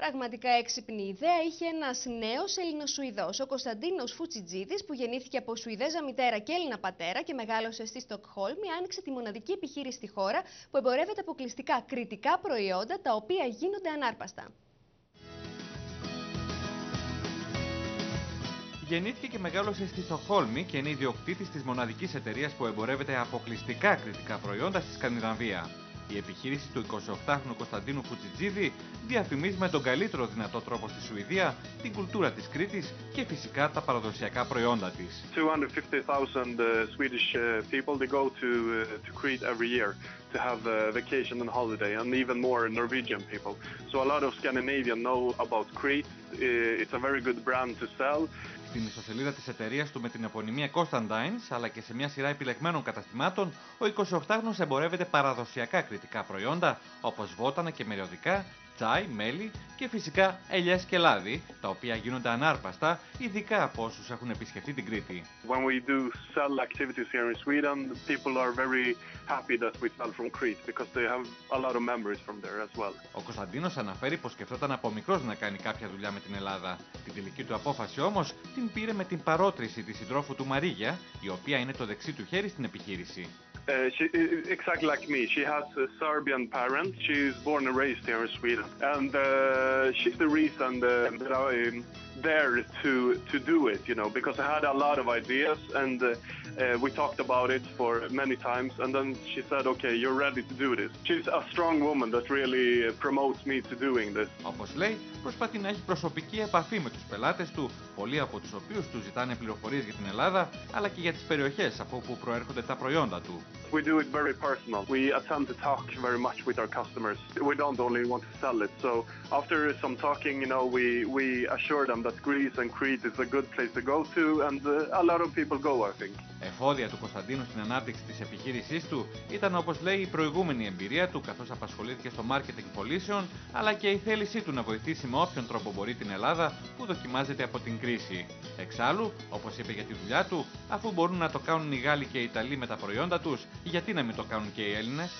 Πραγματικά έξυπνη ιδέα είχε ένας νέος Ελληνοσουηδός, ο Κωνσταντίνος Φουτσιτζίδης, που γεννήθηκε από Σουηδέζα μητέρα και Έλληνα πατέρα και μεγάλωσε στη Στοκχόλμη. Άνοιξε τη μοναδική επιχείρηση στη χώρα που εμπορεύεται αποκλειστικά κρητικά προϊόντα, τα οποία γίνονται ανάρπαστα. Γεννήθηκε και μεγάλωσε στη Στοκχόλμη και είναι ιδιοκτήτης της μοναδικής εταιρείας που εμπορεύεται αποκλειστικά κρητικά προϊόντα στη Σκανδιναβία. Η επιχείρηση του 28χρονου Κωνσταντίνου Φουτσιτζίδη διαφημίζει με τον καλύτερο δυνατό τρόπο στη Σουηδία την κουλτούρα της Κρήτης και φυσικά τα παραδοσιακά προϊόντα της. 250,000 Swedish people they go to Crete every year to have vacation and holiday, and even more Norwegian people. So a lot of Scandinavians know about Crete. It's a very good brand to sell. Στην ιστοσελίδα της εταιρείας του με την επωνυμία Constantines, αλλά και σε μια σειρά επιλεγμένων καταστημάτων, ο 28χρονος εμπορεύεται παραδοσιακά κρητικά προϊόντα όπως βότανα και μεριωδικά, τσάι, μέλι και φυσικά ελιές και λάδι, τα οποία γίνονται ανάρπαστα, ειδικά από όσους έχουν επισκεφτεί την Κρήτη. When we do sell activities here in Sweden, people are very happy that we sell from Crete because they have a lot of memories from there as well. Ο Κωνσταντίνος αναφέρει πως σκεφτόταν από μικρός να κάνει κάποια δουλειά με την Ελλάδα. Την τελική του απόφαση όμως την πήρε με την παρότριση της συντρόφου του Μαρίγια, η οποία είναι το δεξί του χέρι στην επιχείρηση. Exactly like me. She has Serbian parents. She is born and raised here in Sweden, and she's the reason that I'm there to do it. You know, because I had a lot of ideas, and we talked about it for many times, and then she said, "Okay, you're ready to do this." She's a strong woman that really promotes me to doing this. Όπως λέει, προσπαθεί να έχει προσωπική επαφή με τους πελάτες του, πολλοί από τους οποίους του ζητάνε πληροφορίες για την Ελλάδα, αλλά και για τις περιοχές από όπου προέρχονται τα προϊόντα του. We do it very personal. We attempt to talk very much with our customers. We don't only want to sell it. So after some talking, you know, we assure them that Greece and Crete is a good place to go to, and a lot of people go, I think. Εφόδια του Κωνσταντίνου στην ανάπτυξη της επιχείρησής του ήταν, όπως λέει, η προηγούμενη εμπειρία του, καθώς απασχολήθηκε στο μάρκετινγκ πωλήσεων, αλλά και η θέλησή του να βοηθήσει με όποιον τρόπο μπορεί την Ελλάδα που δοκιμάζεται από την κρίση. Εξάλλου, όπως είπε για τη δουλειά του, αφού μπορούν να το κάνουν οι Γάλλοι και οι Ιταλοί με τα προϊόντα τους, γιατί να μην το κάνουν και οι Έλληνες?